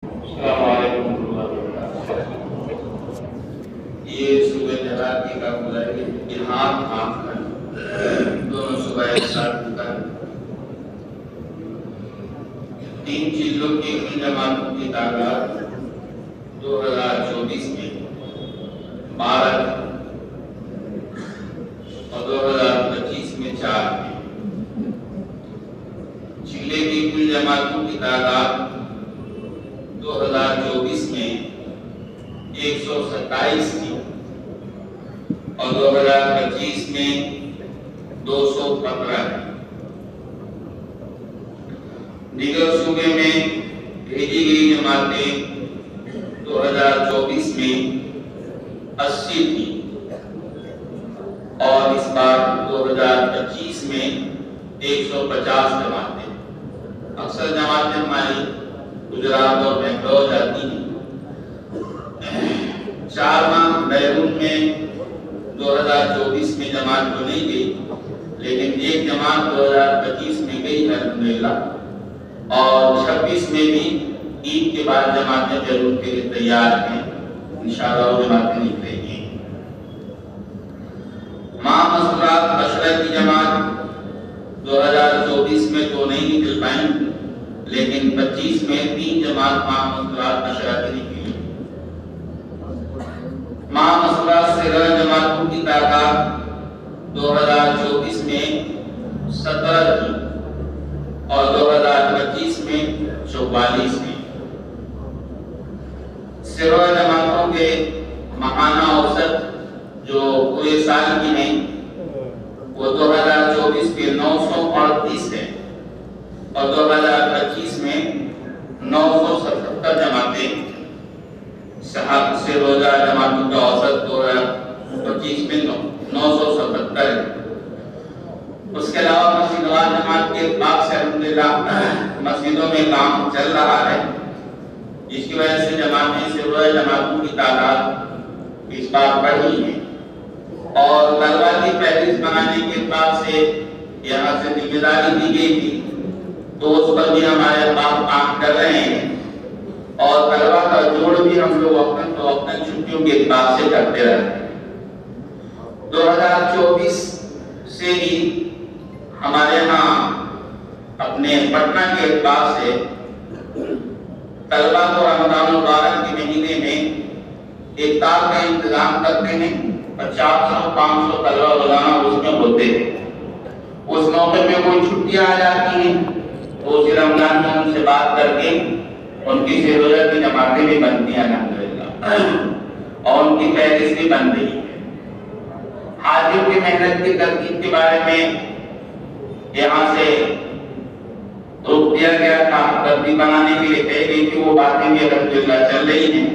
ये सुबह जरात की का बुलाई इल्हाम आखन दोनों सुबह एक साथ कर 3 जिलों की जमातों की तादाद 2024 में 12 और 2025 में 4 में जिले की कुल जमातों की तादाद 2024 में 127 थी और 2025 में 215 है। दीगर सूबे में भेजी गई जमातें 2024 में 80 थी और इस बार 2025 में 150 जमातें। अक्सर जमातें हमारी गुजरात और बेंगलोर जाती हैं। 4 माह बैरून में 2024 में जमात तो नहीं गई, लेकिन एक जमात 2025 में गई अल्हम्दुलिल्लाह और 26 में भी ईद के बाद जमातें बैरून के लिए तैयार हैं। इंशाअल्लाह वो जमातें निकलेंगी। मां मसरात बशरा की जमात 2024 में तो नहीं निकल पाई, लेकिन 25 में 3 जमात मां मसरात बशरा की निकली। मां मसरात से जमातों की तादाद 2024 में 17 थी और 2025 में 44 थी। सिरा जमातों के महाना औसत जो पूरे साल की है वो 2024 के 938 है और 2025 में 977 जमातें साहब से रोजा जमातों का औसत 2025 में 977 है। उसके अलावा मस्जिदवार जमात के बाग से अल्हम्दुलिल्लाह मस्जिदों में काम चल रहा है, जिसकी वजह से जमातें से रोजा जमातों की तादाद इस बार बढ़ी है और तलबा की फहरिस्त बनाने के बाद से यहाँ से जिम्मेदारी दी गई थी, तो उस पर भी हमारे काम कर रहे हैं और तलबा का जोड़ भी हम लोग अपने छुट्टियों के बाद से करते रहे। 2024 से ही हमारे यहाँ अपने पटना के बाद से तलबा को रमजान मुबारक के महीने में इफ्तार का इंतजाम करते हैं। 400-500 तलबा रोजाना उसमें होते हैं। उस मौके पे कोई छुट्टियां आ जाती हैं तो उसी रमजान में उनसे बात करके उनकी से रोजा की जमातें भी बनती हैं अल्हम्दुलिल्लाह और उनकी फहरिस्त भी बन रही है। हाजियों की मेहनत की तरकीब के बारे में यहाँ से रोक दिया गया था, तरतीब बनाने के लिए कही गई थी, वो बातें भी अल्हम्दुलिल्लाह चल रही हैं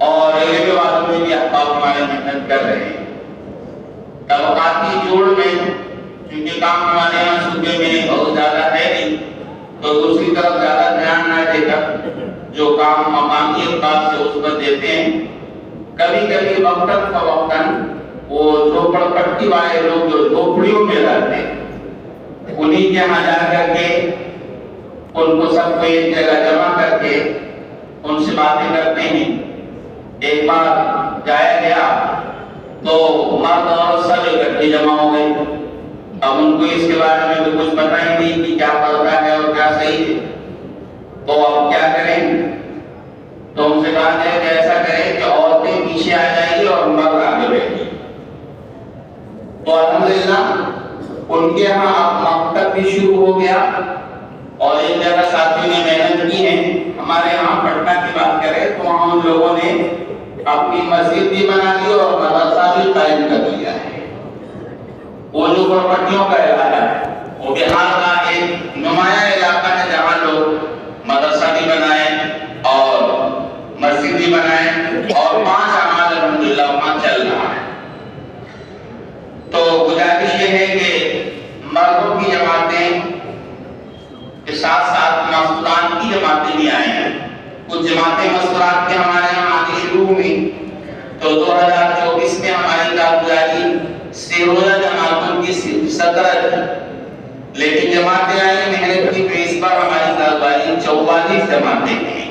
और रेलवे वालों में भी अहबाब हमारे मेहनत कर रहे हैं। तबकाती जोड़ में क्योंकि काम हमारे यहाँ सूबे में बहुत ज्यादा है नहीं, तो दूसरी तरफ ज्यादा ध्यान न देकर जो काम मकामी अहबाब से उस पर देते हैं। कभी कभी वक्तन फवक्तन वो झोपड़पट्टी वाले लोग जो झोपड़ियों में रहते हैं उन्हीं के यहाँ जा करके उनको सबको एक जगह जमा करके उनसे बातें करते हैं। एक बार जाया गया तो मर्द और सब इकट्ठे जमा हो गए। अब उनको इसके बारे में तो कुछ पता ही नहीं कि क्या पड़ता है और क्या सही है, तो अब क्या करें? तो उनसे कहा जाए कि ऐसा करें कि औरतें पीछे आ जाएगी और मर्द आगे बैठेंगे। तो अल्हम्दुलिल्लाह उनके यहाँ मकतब भी शुरू हो गया और एक जगह साथियों ने मेहनत की है। हमारे यहाँ पटना की बात करें तो वहाँ उन लोगों ने अपनी मस्जिद भी बना ली और मदरसा भी कायम कर लिया है। वो जो प्रॉपर्टियों का इलाका है वो बिहार का एक नुमाया इलाका है जहाँ लोग मदरसा भी बनाए और मस्जिद भी बनाए और 5 अमाल अल्हम्दुलिल्लाह वहाँ चल रहा है। तो गुजारिश ये है कि मर्दों की जमातें के साथ साथ मस्तूरात की जमातें भी आई हैं। कुछ जमातें मस्तूरात के हमारे यहाँ आनी शुरू हुई तो 2024 में हमारी कारगुजारी से रोजा जमातों की 17 थी, लेकिन जमातें आई मेहनत की बेस पर हमारी कारगुजारी 44 जमातें हैं।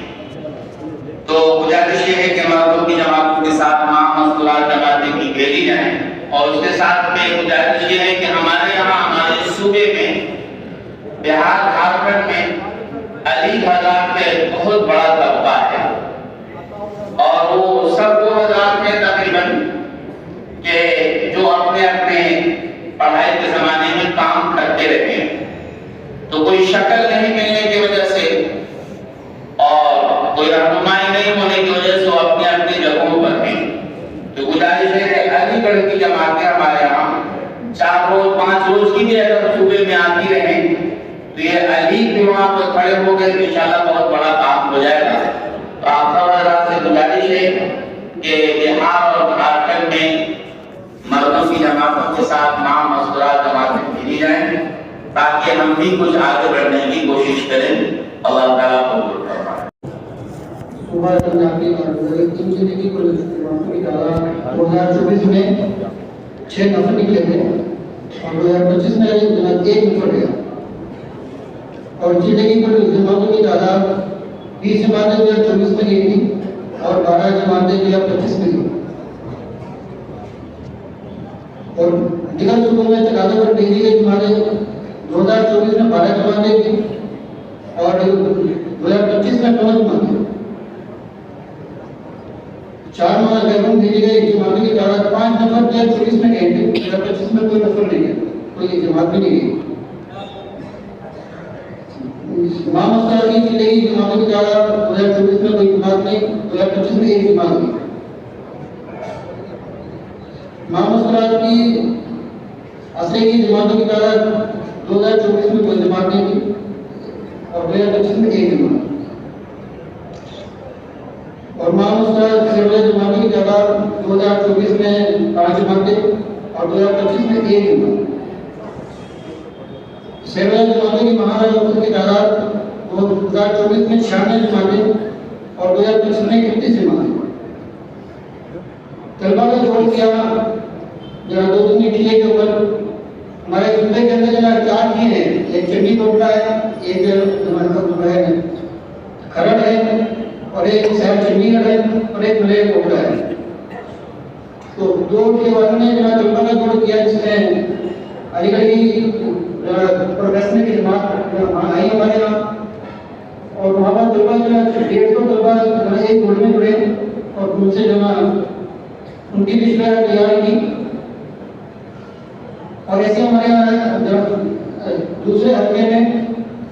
गुजारिश ये है कि मर्दों की जमातों के साथ मस्तूरात जमातें की भेजी जाए। और उसके साथ में गुजारिश ये है कि हमारे यहाँ हमारे सूबे में बिहार झारखंड में अली हजरात के बहुत बड़ा तबका है और वो सब 2000 में तकरीबन के जो अपने अपने पढ़ाई के जमाने में काम करते रहते हैं, तो कोई शक्ल नहीं मिलने की वजह से और कोई रहनुमाई नहीं होने की वजह से वो अपनी अपनी जगहों पर हैं। तो गुजारिश है कि अलीगढ़ की जमातें हमारे यहाँ 4 रोज 5 रोज की भी अगर सूबे में आती रहे तो ये अली के वहाँ पर खड़े हो गए तो इंशाल्लाह बहुत बड़ा काम हो जाएगा। तो आप सब से गुजारिश है कि बिहार और झारखंड में मर्दों की जमातों के साथ मस्तूरात जमातें भेजी जाएं ताकि हम भी कुछ आगे बढ़ने की कोशिश करें। अल्लाह ताला कबूल फरमाए। सुबह पंजाबी और जिंदगी को ताला 2024 में 6 नफर निकले थे और 2025 में एक नफर गया और जिंदगी को जमातों की तादाद 20 जमातें 2024 में गई थी और 12 जमातें 2025 में गई और दिगर सूबों में तकाजा पर भेजी गई जमातें 2024 में 12 जमातें थी और 2025 में 9 जमातें। 4 माह गैरों भेजी गई जमातों की तादाद 5 नफर 2024 में गए थे, 2025 में कोई नफर नहीं है, कोई जमात भी नहीं गई। मस्तूरात की जिंदगी जमातों की तादाद 2024 में कोई जमात नहीं, 2025 में एक जमात थी। मस्तूरात की असली की जमातों की तादाद 2024 में कोई जमात नहीं थी और 2025 में एक जमात। और मस्तूरात सेवल जमातों की तादाद 2024 में 5 जमातें और 2025 में एक जमात। सेवल जमातों की महाराजा की तादाद 2024 में 96 जमातें और 2025 में 31 जमातें। तलबा का जोड़ किया जरा 2 दिन की के ऊपर हमारे सूबे के अंदर जरा 4 ही हैं, एक चंडी टोटला है, एक है खरड़ है और एक शहर चंडीगढ़ है और एक मले टोटला है। तो 2 के वालों ने जरा तलबा का जोड़ किया जिसमें अलीगढ़ की प्रोफेशनल की जमात आई हमारे यहाँ और वहाँ पर तलबा जो है 150 तलबा एक जोड़ में जुड़े और उनसे जो उनकी भी तैयारी की। और ऐसे हमारे यहाँ दूसरे हल्के में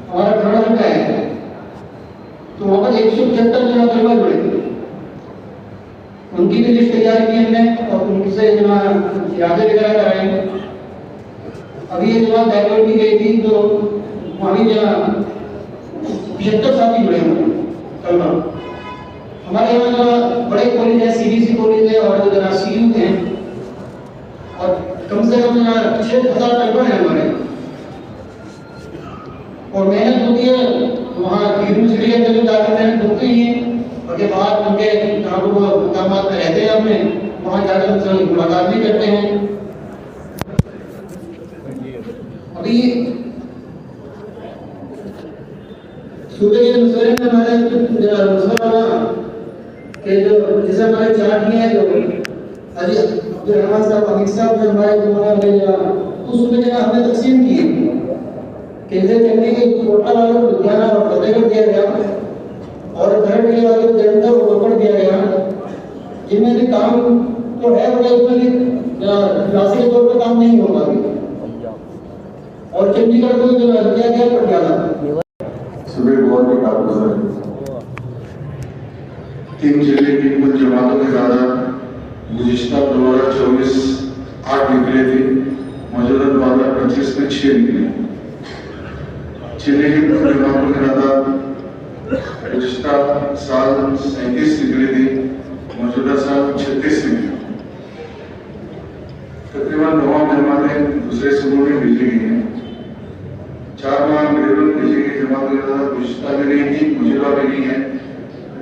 हमारा खड़ा हल्का है तो वहाँ पर 175 जो तलबा जुड़े, उनकी भी लिस्ट तैयार की हमने और उनसे जो इरादे वगैरह कराएंगे। अभी ये जमात बैंगलोर भी गई थी तो वहाँ भी 75 साथी जुड़े हमारे तलबा। हमारे यहाँ जो बड़े कॉलेज है, सीबीसी कॉलेज है और जरा सीयू है और कम से कम 6000 तलबा है हमारे और मेहनत होती है वहाँ यूनिवर्सिटी के अंदर जो जाकर मेहनत होती है और के बाद उनके जहाँ वो मकाम में रहते हैं अपने वहाँ जाकर उनसे मुलाकात भी करते हैं। अभी सूबे के मसले में हमारे के जो जैसे हमारे चार्ट हैं जो अली अब्दुल साहब अमीर साहब जो हमारे उस सूबे जगह हमने तकसीम की कि जैसे चंडी के कोटा वालों को लुधियाना और फतेहगढ़ दिया गया और खरड़ के वालों को जलंधर और रोपड़ दिया गया, जिनमें भी काम तो है बड़े उसमें भी क्लासी के तौर पर काम नहीं होगा और चंडीगढ़ को जो दिया गया पटियाला सुबह बहुत ही काम गुजर 3 जिले की कुल जमातों की तादाद गुज़िश्ता 2024 8 निकले थे, मौजूदा 2025 में 6 निकले। जिले की कुल जमातों की तादाद गुज़िश्ता साल 37 निकले थे, मौजूदा साल 36 निकले। तकरीबन 9 जमातें दूसरे सूबों में भेजी गई हैं। 4 माह बेरून भेजी गई जमातों की तादाद गुज़िश्ता में नहीं थी, मौजूदा में नहीं है।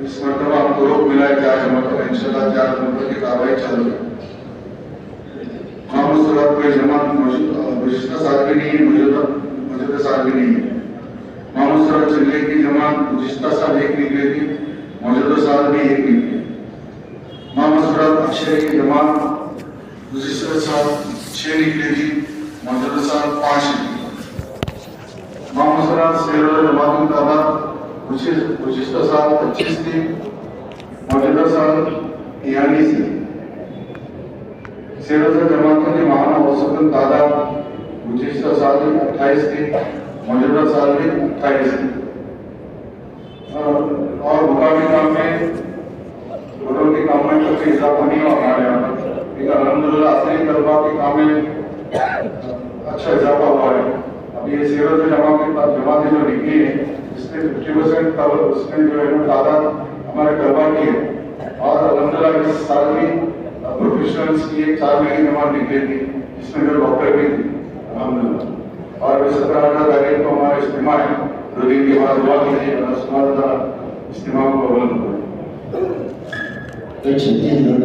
इस मरतबा हमको रोक मिला है 4 जमातों में, इंशाल्लाह 4 जमातों की कार्रवाई चल रही है। मस्तूरात कोई जमात गुज़िश्ता साल भी नहीं है, मौजूदा साल भी नहीं है। मस्तूरात जिले की जमात गुज़िश्ता साल 1 निकली थी, मौजूदा साल भी 1 निकली। 6 की जमात दूसरे साल 6 निकलेगी, मौजूदा साल 5 निकलेगी। मामूसरा शेरों जमात की तादाद गुज़िश्ता साल 25 थी, मौजूदा साल 43 थी। शेरों जमातों की माहाना औसतन तादाद गुज़िश्ता साल में 28 थी, मौजूदा साल में 28 थी। और मुकामी काम में घरों के काम में कुछ इजाफा नहीं हुआ हमारे यहाँ पर, लेकिन अल्हम्दुलिल्लाह असली तलबा के काम में अच्छा इजाफा हुआ है। अब ये सीरत जमातें जो निकली है, इसमें 50% उसमें जो है ना तादाद हमारे तलबा की है। और अल्हम्दुलिल्लाह इस साल भी प्रोफेशनल्स की एक 4 महीने की जमात निकली थी, जिसमें जो डॉक्टर भी थी अल्हम्दुलिल्लाह। और 17 तारीख को हमारा इज्तिमा है, 2 दिन के बाद दुआ कीजिए अल्लाह सुब्हानहू व तआला इज्तिमा को कबूल करे। छत्तीसगढ़